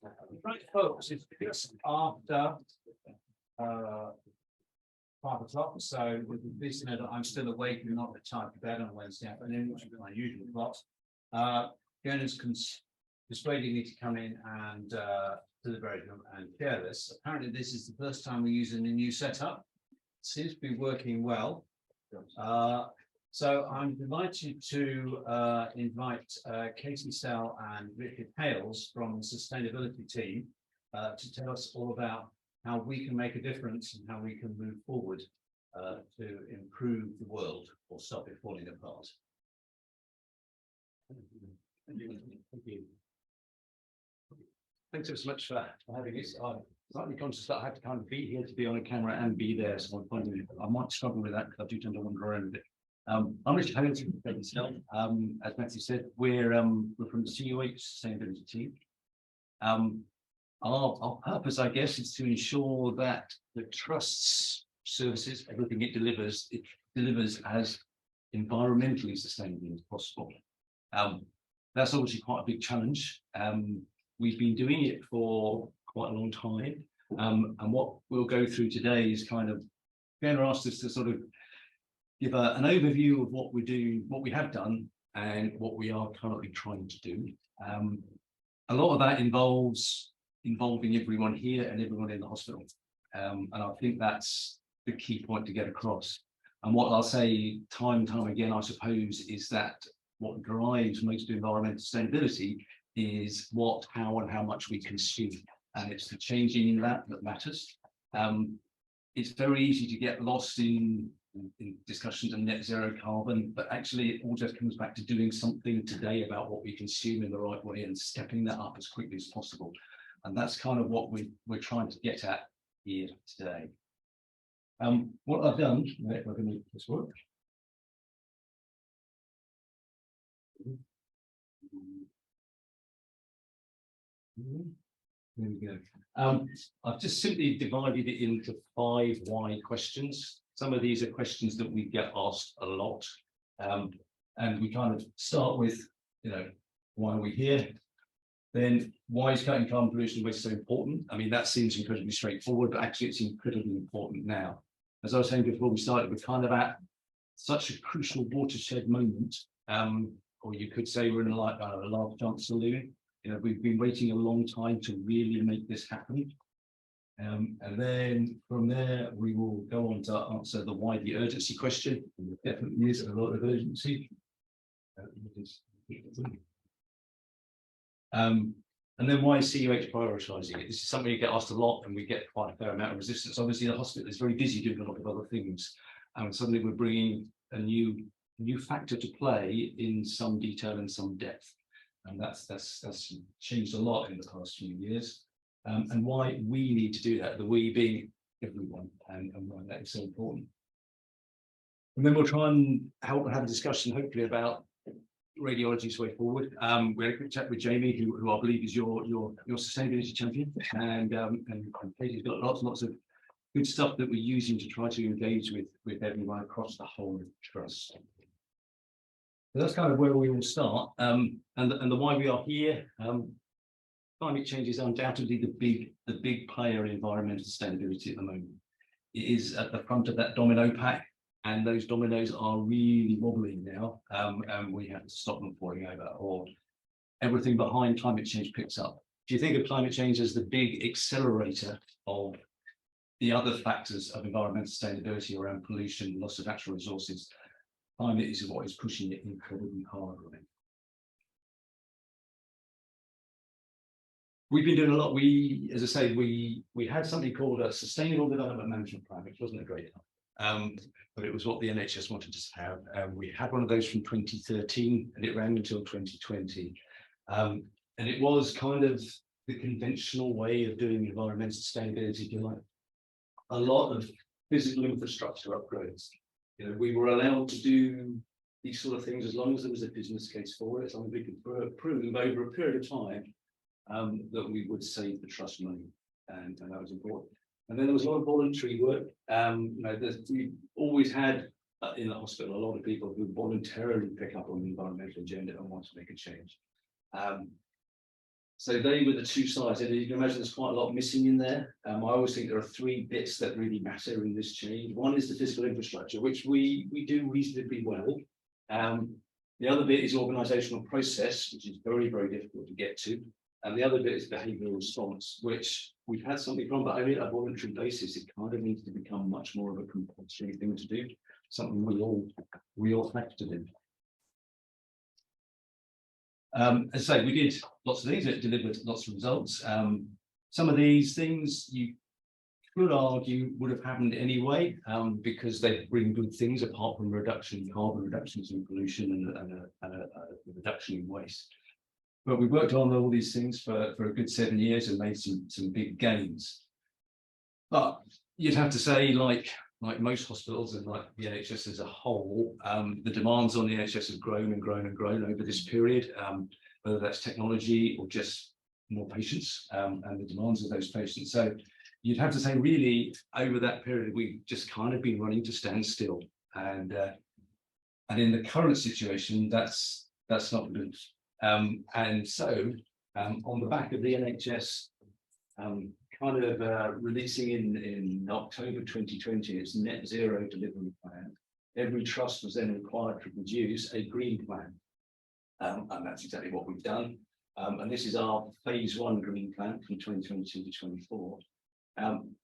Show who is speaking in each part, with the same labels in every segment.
Speaker 1: Right, folks, it's just after 5 o'clock, so with the listener that I'm still awake and not retired to bed on Wednesday afternoon, which is my usual plot. Fiona persuading me to come in and deliberate and share this. Apparently, this is the first time we're using a new setup. It seems to be working well. So I'm delighted to invite Katie Sell and Richard Hales from the sustainability team to tell us all about how we can make a difference and how we can move forward to improve the world or stop it falling apart. Thank you.
Speaker 2: Thanks so much for having us. I'm slightly conscious that I have to kind of be here to be on a camera and be there, so I'm finding I might struggle with that because I do tend to wander around a bit. I'm Richard Hales from Hales. As Matthew said, we're from the CUH sustainability team. Our purpose, I guess, is to ensure that the trust's services, everything it delivers as environmentally sustainable as possible. That's obviously quite a big challenge. We've been doing it for quite a long time. And what we'll go through today is kind of, Fiona asked us to sort of give an overview of what we do, what we have done, and what we are currently trying to do. A lot of that involving everyone here and everyone in the hospital. And I think that's the key point to get across. And what I'll say time and time again, I suppose, is that what drives most environmental sustainability is what, how, and how much we consume. And it's the changing in that matters. It's very easy to get lost in discussions of net zero carbon, but actually it all just comes back to doing something today about what we consume in the right way and stepping that up as quickly as possible. And that's kind of what we're trying to get at here today. What I've done, if I can make this work. There we go. I've just simply divided it into 5 why questions. Some of these are questions that we get asked a lot. And we kind of start with, why are we here? Then why is cutting carbon pollution waste so important? I mean, that seems incredibly straightforward, but actually it's incredibly important now. As I was saying before we started, we're kind of at such a crucial watershed moment, or you could say we're in a large chance saloon. We've been waiting a long time to really make this happen. And then from there, we will go on to answer the why the urgency question. And there definitely is a lot of urgency. And then why is CUH prioritising it? This is something you get asked a lot, and we get quite a fair amount of resistance. Obviously, the hospital is very busy doing a lot of other things, and suddenly we're bringing a new factor to play in some detail and some depth, and that's changed a lot in the past few years. And why we need to do that, the we being everyone, and why that is so important. And then we'll try and help have a discussion, hopefully, about radiology's way forward. We had a quick chat with Jamie, who I believe is your sustainability champion, and Katie's got lots of good stuff that we're using to try to engage with everyone across the whole trust. So that's kind of where we will start. And the why we are here. Climate change is undoubtedly the big player in environmental sustainability at the moment. It is at the front of that domino pack, and those dominoes are really wobbling now, and we have to stop them falling over, or everything behind climate change picks up. Do you think of climate change as the big accelerator of the other factors of environmental sustainability around pollution, loss of natural resources? Climate is what is pushing it incredibly hard right. We've been doing a lot. As I say, we had something called a Sustainable Development Management Plan, which wasn't a great one. But it was what the NHS wanted us to have. We had one of those from 2013, and it ran until 2020. And it was kind of the conventional way of doing environmental sustainability, if you like. A lot of physical infrastructure upgrades. We were allowed to do these sort of things as long as there was a business case for it, as long as we could prove over a period of time that we would save the trust money, and that was important. And then there was a lot of voluntary work. We always had in the hospital a lot of people who voluntarily pick up on the environmental agenda and want to make a change. So they were the two sides, and you can imagine there's quite a lot missing in there. I always think there are three bits that really matter in this chain. One is the physical infrastructure, which we do reasonably well. The other bit is organisational process, which is very, very difficult to get to. And the other bit is behavioural response, which we've had something from, but only on a voluntary basis. It kind of needs to become much more of a compulsory thing to do, something we all factored in. As I say, we did lots of things, it delivered lots of results. Some of these things you could argue would have happened anyway, because they bring good things apart from reduction, carbon reductions in pollution and a reduction in waste. But we worked on all these things for a good 7 years and made some big gains. But you'd have to say, like most hospitals and like the NHS as a whole, the demands on the NHS have grown and grown and grown over this period, whether that's technology or just more patients and the demands of those patients. So you'd have to say, really, over that period, we've just kind of been running to stand still. And in the current situation, that's not good. And so on the back of the NHS kind of releasing in October 2020 its net zero delivery plan, every trust was then required to produce a green plan. And that's exactly what we've done. And this is our phase 1 green plan from 2022 to 24.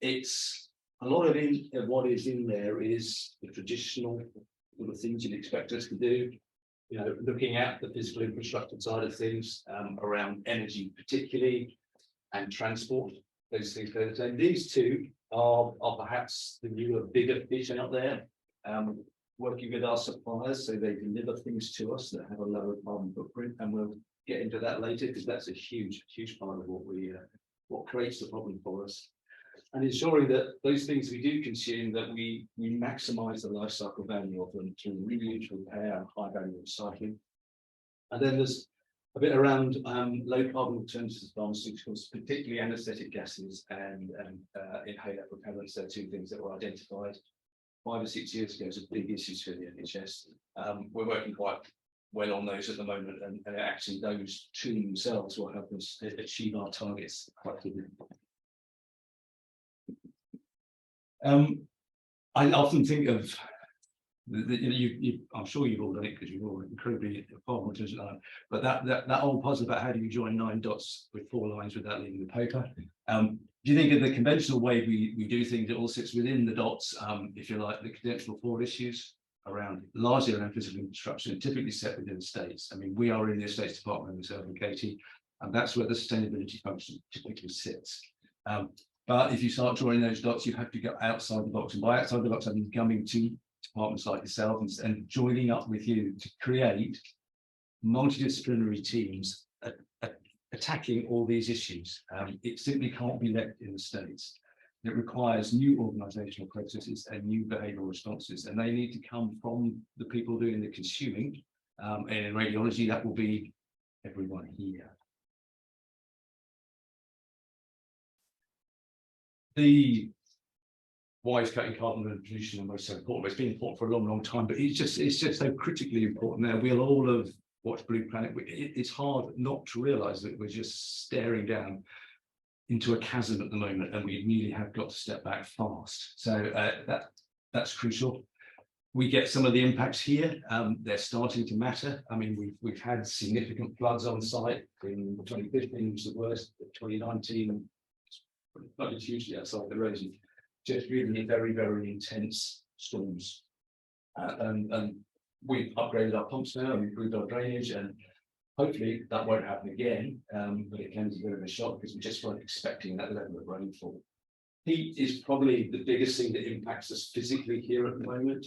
Speaker 2: It's a lot of what is in there is the traditional sort of things you'd expect us to do. You know, looking at the physical infrastructure side of things, around energy particularly, and transport, those things go the same. These two are perhaps the newer, bigger fish out there, working with our suppliers so they deliver things to us that have a lower carbon footprint, and we'll get into that later because that's a huge part of what creates the problem for us. And ensuring that those things we do consume, that we maximise the life cycle value of them through reuse, repair, and high value recycling. And then there's a bit around low carbon alternatives to pharmaceuticals, particularly anaesthetic gases and inhaler propellants. They're two things that were identified 5 or 6 years ago as big issues for the NHS. We're working quite well on those at the moment, and actually those two themselves will help us achieve our targets quite quickly. I often think of I'm sure you've all done it because you're all incredibly far more intelligent than I am, but that old puzzle about how do you join 9 dots with 4 lines without leaving the paper. Do you think of the conventional way we do things, it all sits within the dots, if you like, the conventional 4 issues largely around physical infrastructure, and typically set within estates. I mean, we are in the estates department myself and Katie, and that's where the sustainability function typically sits. But if you start drawing those dots, you have to go outside the box. And by outside the box, I mean coming to departments like yourself and joining up with you to create multidisciplinary teams attacking all these issues. It simply can't be left in the States. It requires new organisational processes and new behavioural responses, and they need to come from the people doing the consuming. And in radiology, that will be everyone here. The why is cutting carbon and pollution and most so important? It's been important for a long time, but it's just so critically important now. We'll all have watched Blue Planet. It's hard not to realise that we're just staring down into a chasm at the moment, and we really have got to step back fast. So that's crucial. We get some of the impacts here. They're starting to matter. I mean, we've had significant floods on site. In 2015 was the worst. 2019 flooded hugely outside the region. Just really very, very intense storms. And we've upgraded our pumps now and improved our drainage, and hopefully that won't happen again. But it came as a bit of a shock because we just weren't expecting that level of rainfall. Heat is probably the biggest thing that impacts us physically here at the moment.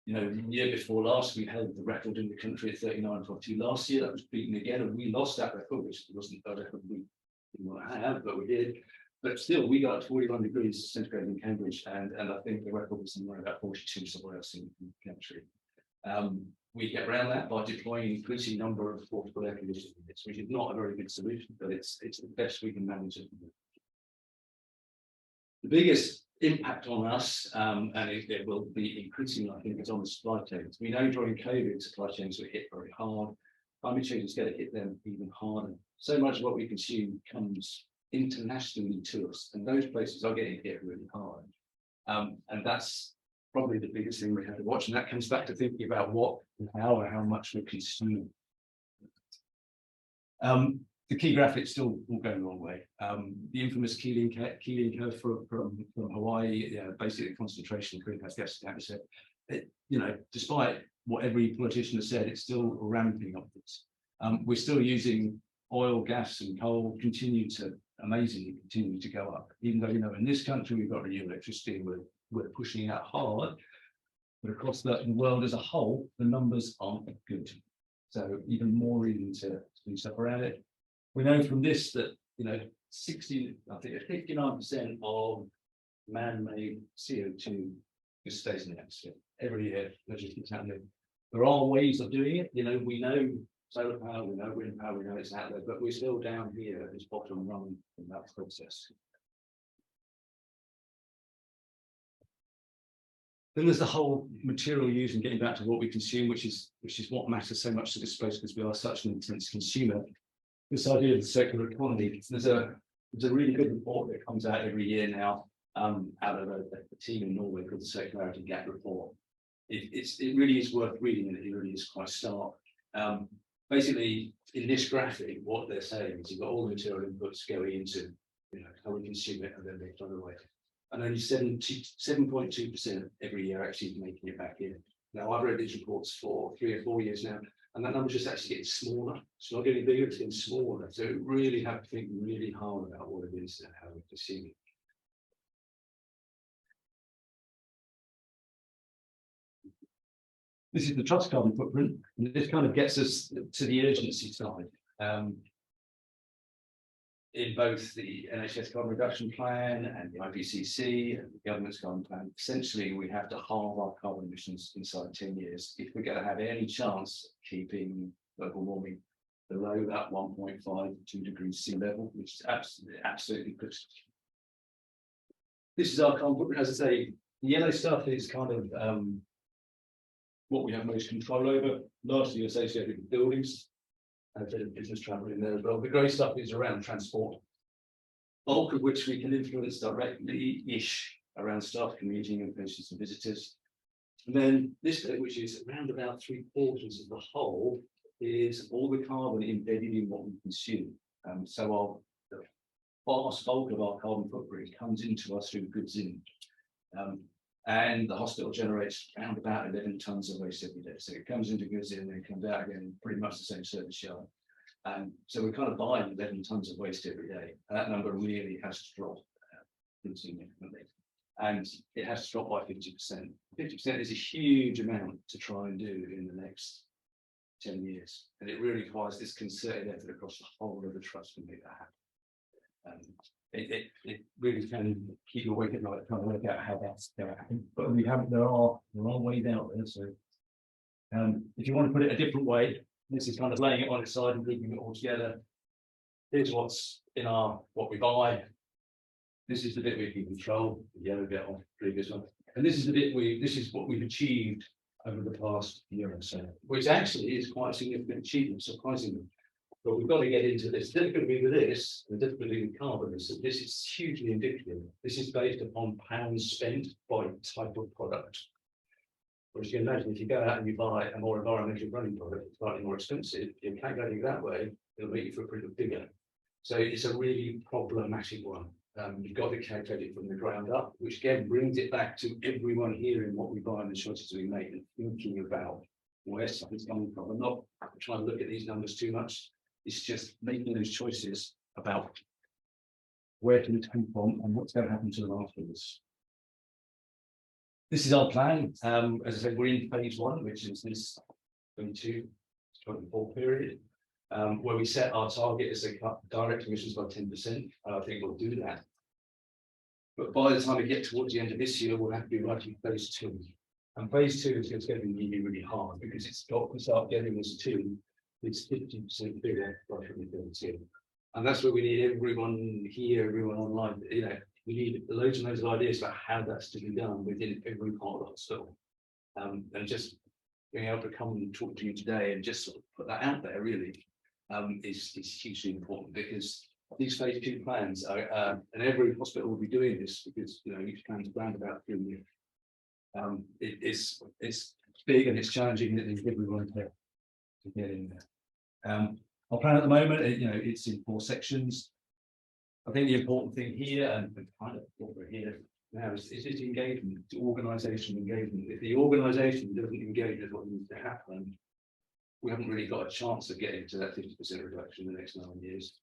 Speaker 2: You know, the year before last, we held the record in the country at 39.2. Last year, that was beaten again, and we lost that record, which wasn't a record we didn't want to have, but we did. But still, we got 41 degrees centigrade in Cambridge, and I think the record was somewhere about 42 somewhere else in the country. We get around that by deploying an increasing number of portable air conditioning units, which is not a very good solution, but it's the best we can manage it. The biggest impact on us, and it will be increasing, I think, is on the supply chains. We know during COVID, supply chains were hit very hard. climate change is going to hit them even harder. So much of what we consume comes internationally to us, and those places are getting hit really hard. And that's probably the biggest thing we have to watch, and that comes back to thinking about what and how much we consume. The key graphic's still all going the wrong way. The infamous Keeling curve from Hawaii, basically concentration of greenhouse gas atmosphere. Despite what every politician has said, it's still ramping upwards. We're still using oil, gas, and coal amazingly continue to go up. Even though in this country we've got renewable electricity, we're pushing it out hard, but across the world as a whole, the numbers aren't good. So even more reason to do stuff around it. We know from this that 59% of man-made CO2 just stays in the atmosphere every year. That just keeps happening. There are ways of doing it. We know solar power, we know wind power, we know it's out there, but we're still down here at this bottom rung in that process. Then there's the whole material use, and getting back to what we consume, which is what matters so much to this place, because we are such an intense consumer. This idea of the circular economy. There's a really good report that comes out every year now, out of a team in Norway called the Circularity Gap Report. It really is worth reading, and it really is quite stark. Basically, in this graphic, what they're saying is you've got all the material inputs going into how we consume it, and then they're thrown away. And only 7.2% every year actually making it back in. Now, I've read these reports for 3 or 4 years now, and that number's just actually getting smaller. It's not getting bigger, it's getting smaller. So we really have to think really hard about what it is and how we consume it. This is the trust carbon footprint, and this kind of gets us to the urgency side. In both the NHS carbon reduction plan and the IPCC and the government's carbon plan, essentially we have to halve our carbon emissions inside 10 years if we're going to have any chance of keeping global warming below that 1.5 to 2 degrees sea level, which is absolutely critical. This is our carbon footprint. As I say, the yellow stuff is kind of what we have most control over, largely associated with buildings. And a bit of business travel in there as well. The grey stuff is around transport, bulk of which we can influence directly-ish around staff commuting and patients and visitors. And then this bit, which is around about 3/4 of the whole, is all the carbon embedded in what we consume. So the vast bulk of our carbon footprint comes into us through goods in. And the hospital generates around about 11 tons of waste every day. So it comes into goods in and it comes out again, pretty much the same service yard. So we're kind of buying 11 tons of waste every day. And that number really has to drop significantly. And it has to drop by 50%. 50% is a huge amount to try and do in the next 10 years. And it really requires this concerted effort across the whole of the trust to make that happen. It really can keep you awake at night trying to work out how that's going to happen. But there are ways out there. So if you want to put it a different way, this is kind of laying it on its side and grouping it all together. Here's what's in what we buy. This is the bit we can control, the yellow bit on the previous one. And this is the bit this is what we've achieved over the past year or so, which actually is quite a significant achievement, surprisingly. But we've got to get into this. The difficulty with this, the difficulty with carbon, is that this is hugely indicative. This is based upon pounds spent by type of product. Whereas you can imagine if you go out and you buy a more environmentally friendly product, it's slightly more expensive. If you calculate it that way, it'll make your footprint look bigger. So it's a really problematic one. You've got to calculate it from the ground up, which again brings it back to everyone hearing what we buy and the choices we make and thinking about where something's coming from. I'm not trying to look at these numbers too much. It's just making those choices about where to come from and what's going to happen to them afterwards. This is our plan. As I said, we're in phase 1, which is this 22-24 period, where we set our target as to cut direct emissions by 10%. I think we'll do that. But by the time we get towards the end of this year, we'll have to be writing phase 2. And phase 2 is going to be really, really hard because it's got to start getting us to this 50% bigger by 2032. And that's where we need everyone here, everyone online. We need loads and loads of ideas about how that's to be done within every part of the hospital. And just being able to come and talk to you today and just sort of put that out there really is hugely important, because these phase 2 plans are, and every hospital will be doing this, because each plan is around about 3 years. It's big and it's challenging that everyone to get in there. Our plan at the moment, it's in 4 sections. I think the important thing here, and kind of what we're here now, is this engagement, organisation engagement. If the organisation doesn't engage with what needs to happen, we haven't really got a chance of getting to that 50% reduction in the next 9 years.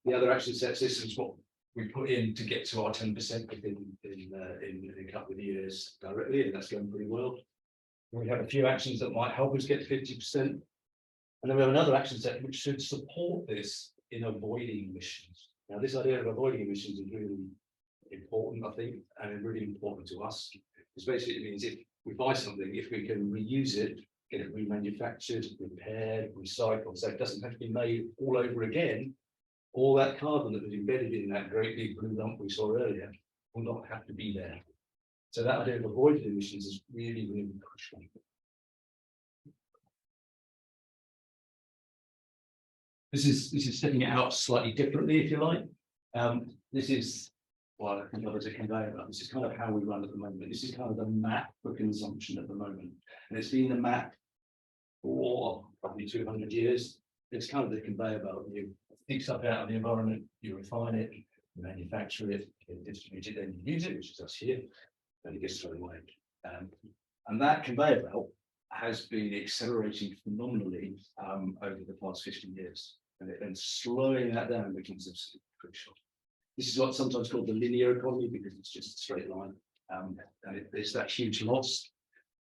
Speaker 2: The other action sets, this is what we put in to get to our 10% in a couple of years directly, and that's going pretty well. We have a few actions that might help us get to 50%. And then we have another action set which should support this in avoiding emissions. Now, this idea of avoiding emissions is really important, I think, and really important to us. Because basically it means if we buy something, if we can reuse it, get it remanufactured, repaired, recycled, so it doesn't have to be made all over again, all that carbon that was embedded in that great big blue lump we saw earlier will not have to be there. So that idea of avoiding emissions is really, really crucial. This is stepping it out slightly differently, if you like. This is, well, I think others are conveying about. This is kind of how we run at the moment. This is kind of the map for consumption at the moment, and it's been the map for probably 200 years. It's kind of the conveyor belt. You pick stuff out of the environment, you refine it, you manufacture it, you distribute it, then you use it, which is us here, and it gets thrown away. And that conveyor belt has been accelerating phenomenally over the past 50 years. And slowing that down becomes absolutely crucial. This is what's sometimes called the linear economy, because it's just a straight line. And it's that huge loss.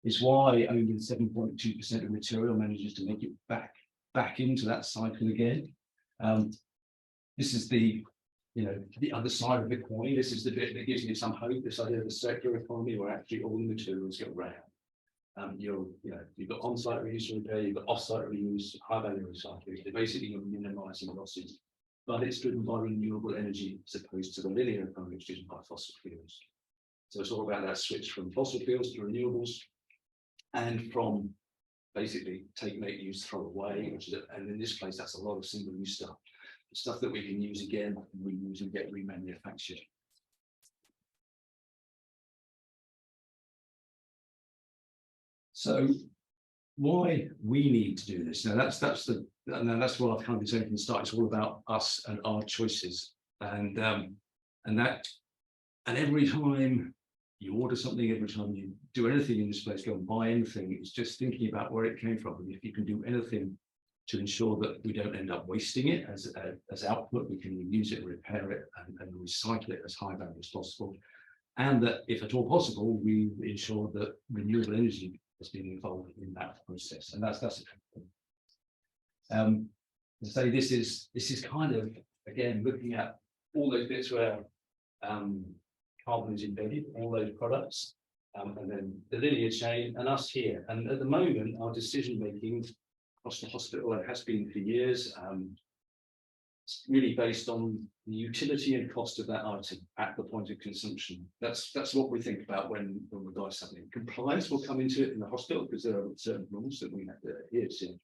Speaker 2: It's why only 7.2% of material manages to make it back into that cycle again. This is the other side of the coin. This is the bit that gives you some hope. This idea of the circular economy, where actually all the materials go around. You've got on-site reuse and repair, you've got off-site reuse, high-value recycling. They're basically minimising losses, but it's driven by renewable energy as opposed to the linear economy, which is driven by fossil fuels. So it's all about that switch from fossil fuels to renewables, and from basically take, make, use, throw away, and in this place that's a lot of single-use stuff that we can use again, reuse and get remanufactured. So why we need to do this? Now that's what I've kind of been saying from the start. It's all about us and our choices, and every time you order something, every time you do anything in this place, go and buy anything, it's just thinking about where it came from. And if you can do anything to ensure that we don't end up wasting it as output, we can reuse it, repair it, and recycle it as high value as possible. And that if at all possible, we ensure that renewable energy has been involved in that process. And that's to say this is kind of, again, looking at all those bits where carbon is embedded, all those products, and then the linear chain and us here. And at the moment, our decision making across the hospital, it has been for years, it's really based on the utility and cost of that item at the point of consumption. That's what we think about when we buy something. Compliance will come into it in the hospital because there are certain rules that we have to adhere to.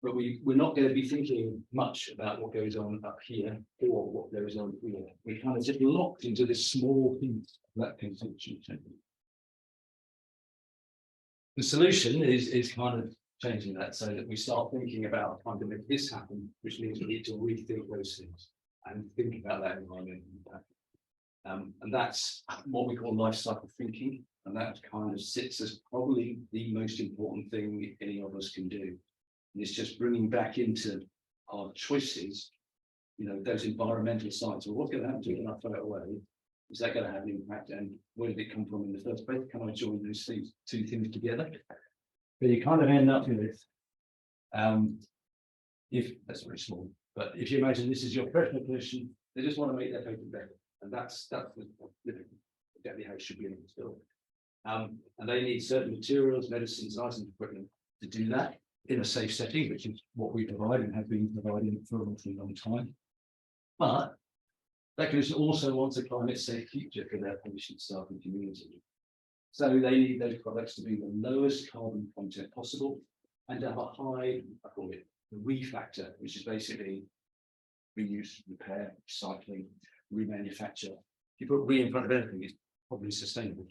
Speaker 2: But we're not going to be thinking much about what goes on up here or what goes on here. We kind of just locked into this small piece of that consumption chain. The solution is kind of changing that so that we start thinking about trying to make this happen, which means we need to rethink those things and think about that environmental impact. And that's what we call life cycle thinking, and that kind of sits as probably the most important thing any of us can do. And it's just bringing back into our choices, those environmental sides. Well, what's going to happen to it when I throw it away? Is that going to have an impact? And where did it come from in the first place? Can I join those two things together? But you kind of end up with, if that's very small, but if you imagine this is your professional clinician, they just want to make their patient better, and that's exactly how it should be in the hospital. And they need certain materials, medicines, items, equipment to do that in a safe setting, which is what we provide and have been providing for a really long time. But that clinician also wants a climate safe future for their patient, staff, and community. So they need those products to be the lowest carbon content possible and to have a high, I call it the re factor, which is basically reuse, repair, recycling, remanufacture. If you put re in front of anything, it's probably sustainable.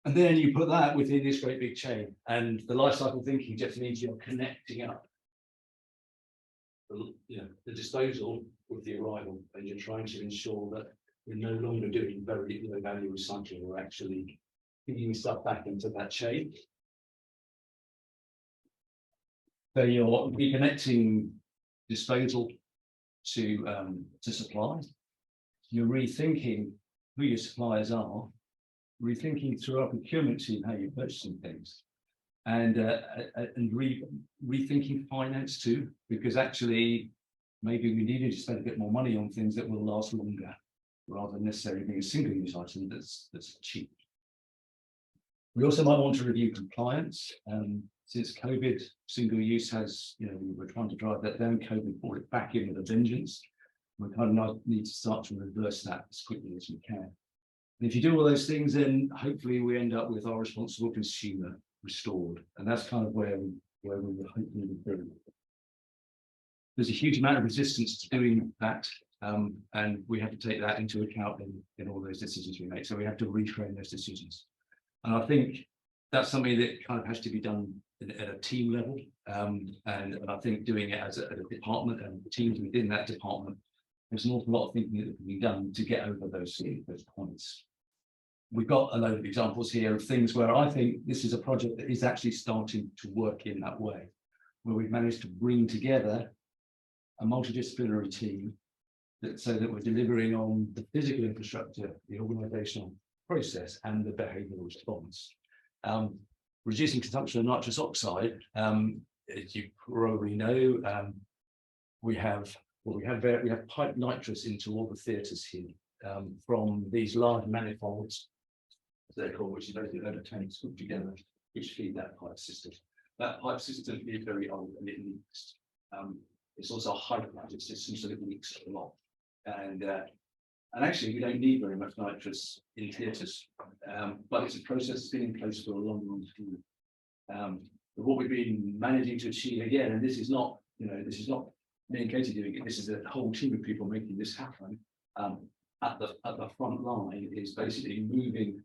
Speaker 2: And then you put that within this great big chain, and the life cycle thinking just means you're connecting up the disposal with the arrival, and you're trying to ensure that we're no longer doing very low value recycling, we're actually feeding stuff back into that chain. So you're reconnecting disposal to supply. You're rethinking who your suppliers are, rethinking through our procurement team how you're purchasing things, and rethinking finance too, because actually maybe we needed to spend a bit more money on things that will last longer, rather than necessarily being a single-use item that's cheap. We also might want to review compliance. Since COVID, single use has, we were trying to drive that down. COVID brought it back in with a vengeance. We kind of need to start to reverse that as quickly as we can. And if you do all those things, then hopefully we end up with our responsible consumer restored. And that's kind of where we were hoping to be. There's a huge amount of resistance to doing that. And we have to take that into account in all those decisions we make. So we have to reframe those decisions. And I think that's something that kind of has to be done at a team level. And I think doing it as a department and teams within that department, there's an awful lot of thinking that can be done to get over those points. We've got a load of examples here of things where I think this is a project that is actually starting to work in that way, where we've managed to bring together a multidisciplinary team so that we're delivering on the physical infrastructure, the organizational process, and the behavioral response. Reducing consumption of nitrous oxide, as you probably know, we have piped nitrous into all the theatres here from these large manifolds, as they're called, which is basically a load of tanks put together, which feed that pipe system. That pipe system is very old and it leaks. It's also a hydrostatic system, so it leaks a lot. And actually, we don't need very much nitrous in theatres, but it's a process that's been in place for a long, long time. But what we've been managing to achieve again, and this is not me and Katie doing it, this is a whole team of people making this happen. At the front line is basically moving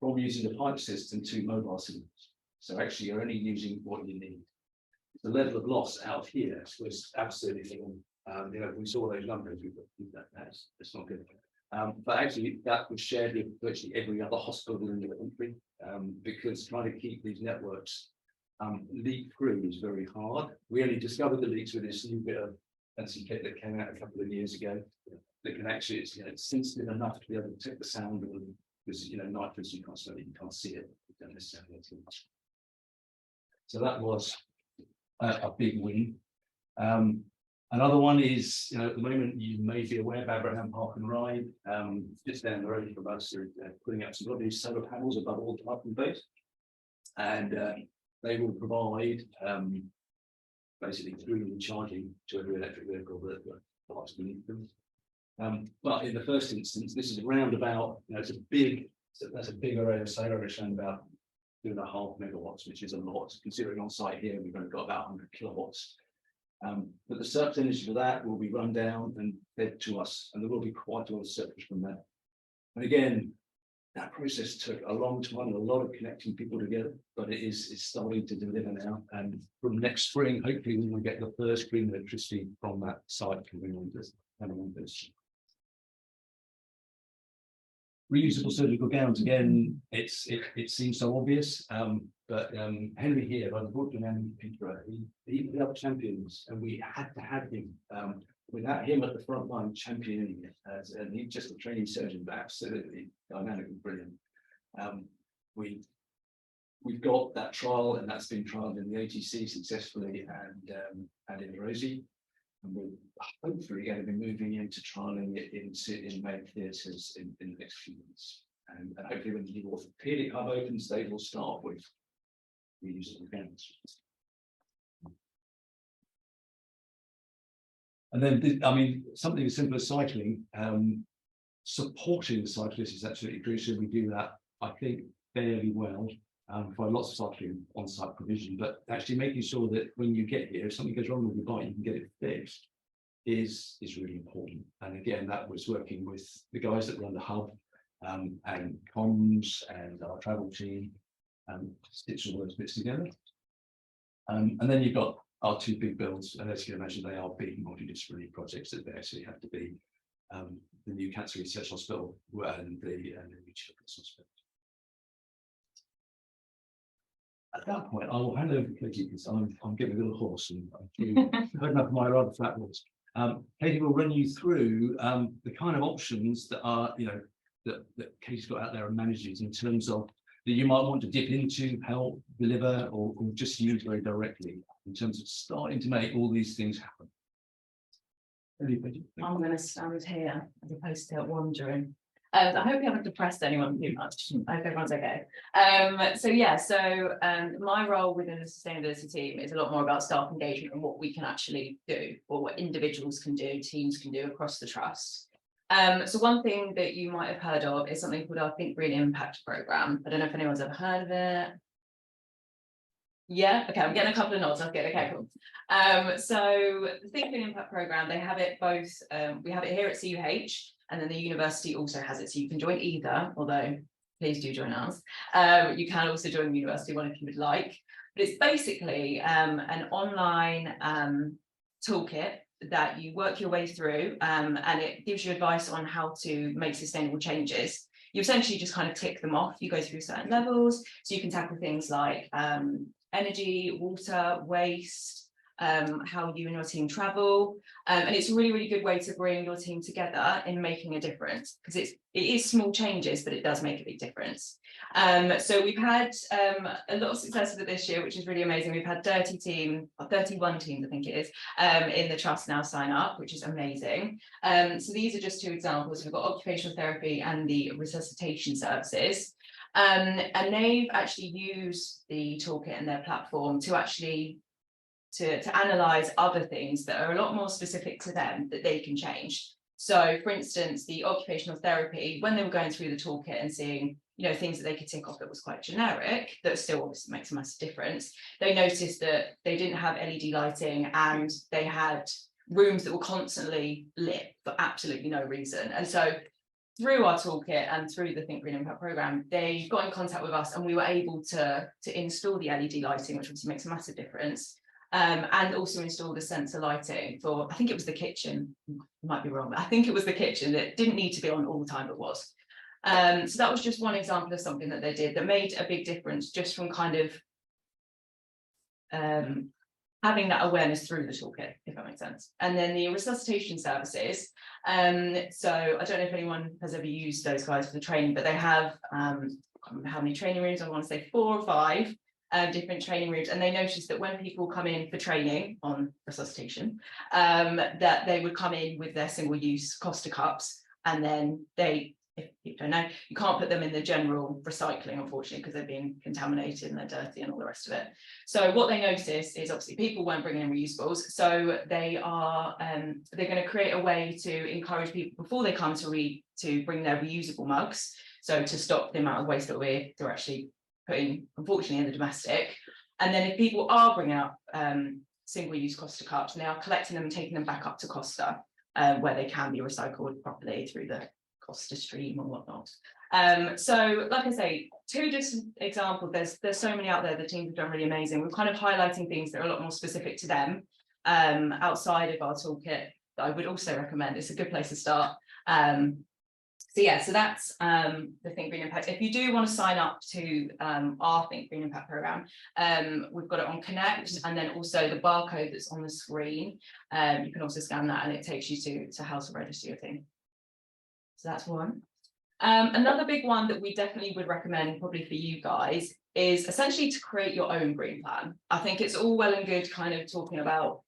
Speaker 2: from using the pipe system to mobile systems. So actually, you're only using what you need. The level of loss out here was absolutely we saw those numbers. That's not good. But actually, that was shared with virtually every other hospital in the country, because trying to keep these networks leak-free is very hard. We only discovered the leaks with this new bit of fancy kit that came out a couple of years ago. That can actually, it's sensitive enough to be able to detect the sound of them, because nitrous you can't see it. You don't necessarily too much. So that was a big win. Another one is, at the moment, you may be aware of Abraham Park and Ride, just down the road from us, they're putting up some lovely solar panels above all the parking base. And they will provide basically free charging to every electric vehicle that parks beneath them. But in the first instance, this is around about, that's a big array of solar, it's around about 2.5 megawatts, which is a lot, considering on site here we've only got about 100 kilowatts. But the surplus energy for that will be run down and fed to us, and there will be quite a lot of surplus from that. And again, that process took a long time, a lot of connecting people together, but it's starting to deliver now. And from next spring, hopefully we will get the first green electricity from that site coming on this. Reusable surgical gowns, again, it seems so obvious, but Henry here, by the Brooklyn and Peterborough, he helped champions, and we had to have him. Without him at the front line championing it, and he's just a training surgeon, but absolutely dynamic and brilliant. We've got that trial, and that's been trialed in the ATC successfully, and in Rosie. And we're hopefully going to be moving into trialing it in main theatres in the next few months. And hopefully when the new orthopaedic hub opens, they will start with reusable gowns. And then, something as simple as cycling. supporting the cyclists is absolutely crucial. We do that, I think, fairly well. Provide lots of cycling on-site provision, but actually making sure that when you get here, if something goes wrong with your bike, you can get it fixed is really important. And again, that was working with the guys that run the hub and comms and our travel team, stitch all those bits together. And then you've got our two big builds, and as you can imagine, they are big multidisciplinary projects that they actually have to be the new Cancer Research Hospital and the new Children's Hospital. At that point, I will hand over to Katie because I'm getting a little hoarse and I've heard enough of my rather flat voice. Katie will run you through the kind of options that are, that Katie's got out there and manages in terms of that you might want to dip into, help, deliver, or just use very directly in terms of starting to make all these things happen.
Speaker 3: I'm going to stand here as opposed to wandering. I hope you haven't depressed anyone too much. I hope everyone's okay. My role within the sustainability team is a lot more about staff engagement and what we can actually do, or what individuals can do, teams can do across the trust. So one thing that you might have heard of is something called our Think Green Impact Programme. I don't know if anyone's ever heard of it. Yeah, okay, I'm getting a couple of nods. That's good. Okay, cool. So the Think Green Impact Programme, they have it both. We have it here at CUH, and then the university also has it. So you can join either, although please do join us. You can also join the university one if you would like. But it's basically an online toolkit that you work your way through, and it gives you advice on how to make sustainable changes. You essentially just kind of tick them off. You go through certain levels, so you can tackle things like energy, water, waste, how you and your team travel, and it's a really, really good way to bring your team together in making a difference, because it is small changes, but it does make a big difference. So we've had a lot of success with it this year, which is really amazing. We've had 31 teams, I think it is, in the trust now sign up, which is amazing. So these are just two examples. We've got occupational therapy and the resuscitation services. And they've actually used the toolkit and their platform to actually to analyze other things that are a lot more specific to them that they can change. So for instance, the occupational therapy, when they were going through the toolkit and seeing, things that they could tick off that was quite generic, that still obviously makes a massive difference, they noticed that they didn't have LED lighting and they had rooms that were constantly lit for absolutely no reason. And so through our toolkit and through the Think Green Impact Programme, they got in contact with us and we were able to install the LED lighting, which obviously makes a massive difference. And also install the sensor lighting for, I think it was the kitchen, might be wrong, but I think it was the kitchen that didn't need to be on all the time, but was. So that was just one example of something that they did that made a big difference, just from kind of having that awareness through the toolkit, if that makes sense. And then the resuscitation services. So I don't know if anyone has ever used those guys for the training, but they have, I can't remember how many training rooms, I want to say 4 or 5. Different training rooms, and they noticed that when people come in for training on resuscitation, that they would come in with their single-use Costa cups, and then if you don't know, you can't put them in the general recycling, unfortunately, because they're being contaminated and they're dirty and all the rest of it. So what they noticed is obviously people weren't bringing in reusables, so they're going to create a way to encourage people before they come to bring their reusable mugs, so to stop the amount of waste that they're actually putting, unfortunately, in the domestic. And then if people are bringing up single-use Costa cups, and they are collecting them and taking them back up to Costa, where they can be recycled properly through the Costa stream or whatnot. So like I say, 2 just examples, there's so many out there. The teams have done really amazing. We're kind of highlighting things that are a lot more specific to them, outside of our toolkit, that I would also recommend. It's a good place to start. So that's the Think Green Impact. If you do want to sign up to our Think Green Impact Programme, we've got it on Connect, and then also the barcode that's on the screen. You can also scan that and it takes you to how to register your thing. So that's one. Another big one that we definitely would recommend probably for you guys is essentially to create your own green plan. I think it's all well and good kind of talking about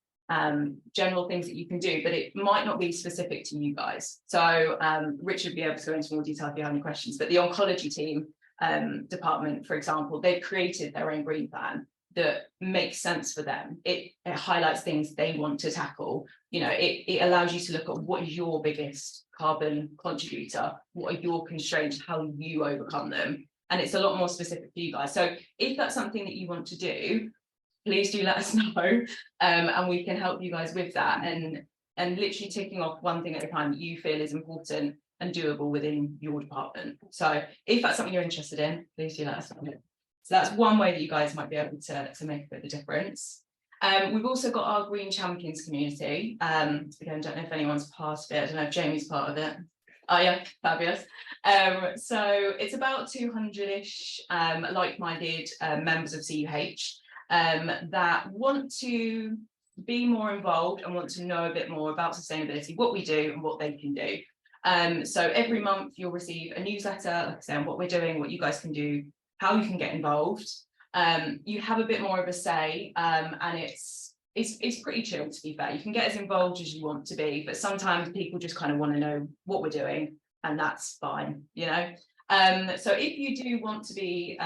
Speaker 3: general things that you can do, but it might not be specific to you guys. So Richard will be able to go into more detail if you have any questions, but the oncology team department, for example, they've created their own green plan that makes sense for them. It highlights things they want to tackle. You know, it allows you to look at what is your biggest carbon contributor, what are your constraints, how you overcome them. And it's a lot more specific for you guys. So if that's something that you want to do, please do let us know, and we can help you guys with that, and literally ticking off one thing at a time that you feel is important and doable within your department. So if that's something you're interested in, please do let us know. So that's one way that you guys might be able to make a bit of a difference. We've also got our Green Champions community. Again, don't know if anyone's part of it. I don't know if Jamie's part of it. Oh yeah, fabulous. So it's about 200-ish like-minded members of CUH that want to be more involved and want to know a bit more about sustainability, what we do and what they can do. So every month you'll receive a newsletter, like I say, on what we're doing, what you guys can do, how you can get involved. You have a bit more of a say, and it's pretty chill, to be fair. You can get as involved as you want to be, but sometimes people just kind of want to know what we're doing, and that's fine, you know. So if you do want to be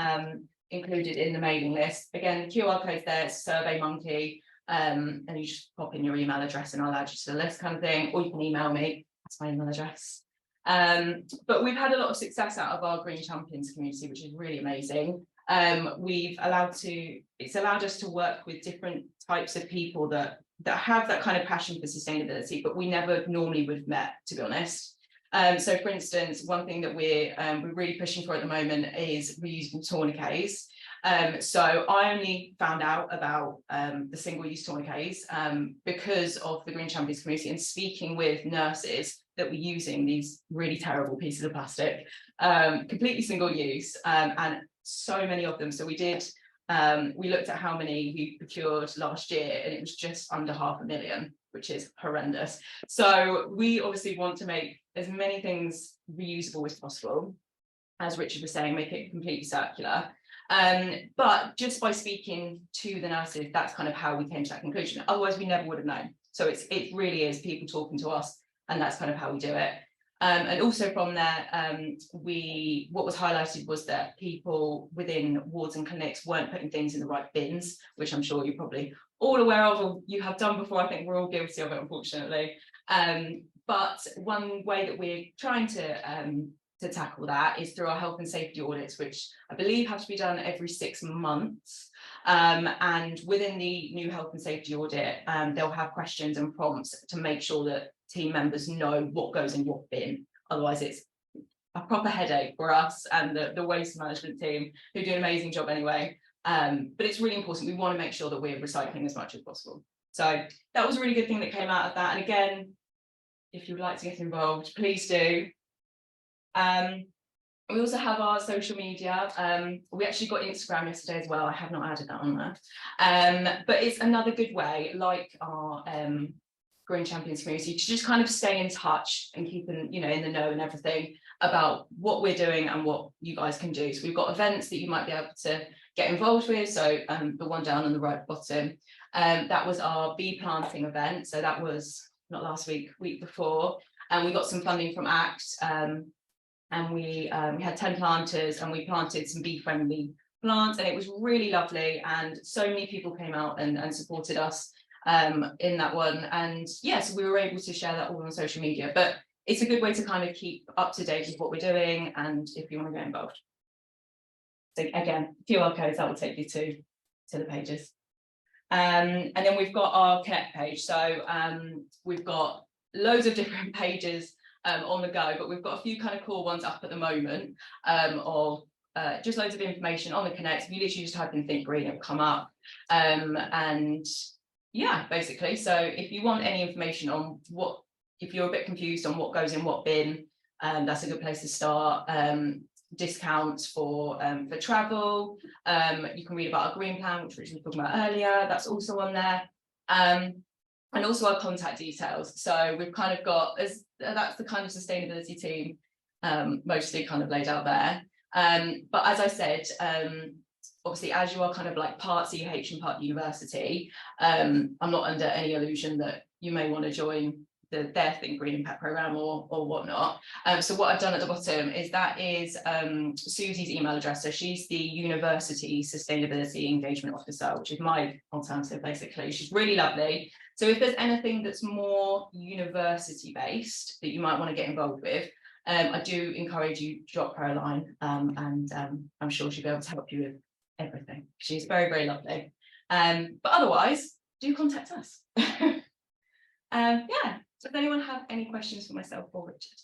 Speaker 3: included in the mailing list, again, the QR code's there, it's SurveyMonkey, and you just pop in your email address and I'll add you to the list, kind of thing, or you can email me, that's my email address. But we've had a lot of success out of our Green Champions community, which is really amazing. It's allowed us to work with different types of people that have that kind of passion for sustainability, but we never normally would have met, to be honest. So for instance, one thing that we're really pushing for at the moment is reusable tourniquets. So I only found out about the single-use tourniquets because of the Green Champions community and speaking with nurses that were using these really terrible pieces of plastic, completely single-use, and so many of them. So we looked at how many we procured last year, and it was just under 500,000, which is horrendous. So we obviously want to make as many things reusable as possible, as Richard was saying, make it completely circular. But just by speaking to the nurses, that's kind of how we came to that conclusion. Otherwise, we never would have known. So it really is people talking to us, and that's kind of how we do it. And also from there, what was highlighted was that people within wards and clinics weren't putting things in the right bins, which I'm sure you're probably all aware of, or you have done before. I think we're all guilty of it, unfortunately. But one way that we're trying to tackle that is through our health and safety audits, which I believe have to be done every 6 months. And within the new health and safety audit, they'll have questions and prompts to make sure that team members know what goes in what bin. Otherwise, it's a proper headache for us and the waste management team, who do an amazing job anyway. But it's really important. We want to make sure that we're recycling as much as possible. So that was a really good thing that came out of that. And again, if you'd like to get involved, please do. We also have our social media. We actually got Instagram yesterday as well. I have not added that on there. But it's another good way, like our Green Champions community, to just kind of stay in touch and keep in the know and everything about what we're doing and what you guys can do. So we've got events that you might be able to get involved with. So the one down on the right bottom, that was our bee planting event. So that was not last week, week before, and we got some funding from ACT, and we had 10 planters, and we planted some bee-friendly plants, and it was really lovely, and so many people came out and supported us in that one. And yes, we were able to share that all on social media, but it's a good way to kind of keep up to date with what we're doing, and if you want to get involved. So again, QR codes, that will take you to the pages. And then we've got our Connect page. So we've got loads of different pages on the go, but we've got a few kind of core ones up at the moment of just loads of information on the Connect. You literally just type in Think Green, it'll come up. And yeah, basically. So if you want any information on if you're a bit confused on what goes in what bin, that's a good place to start. Discounts for travel. You can read about our green plan, which we were talking about earlier. That's also on there. And also our contact details. So we've kind of got, that's the kind of sustainability team mostly kind of laid out there. But as I said, obviously, as you are kind of like part CUH and part university, I'm not under any illusion that you may want to join their Think Green Impact program or whatnot. So what I've done at the bottom is that is Susie's email address. So she's the University Sustainability Engagement Officer, which is my alternative basically. She's really lovely. So if there's anything that's more university based that you might want to get involved with, I do encourage you to drop her a line, and I'm sure she'll be able to help you with everything. She's very, very lovely. But otherwise, do contact us. Yeah. So does anyone have any questions for myself or Richard?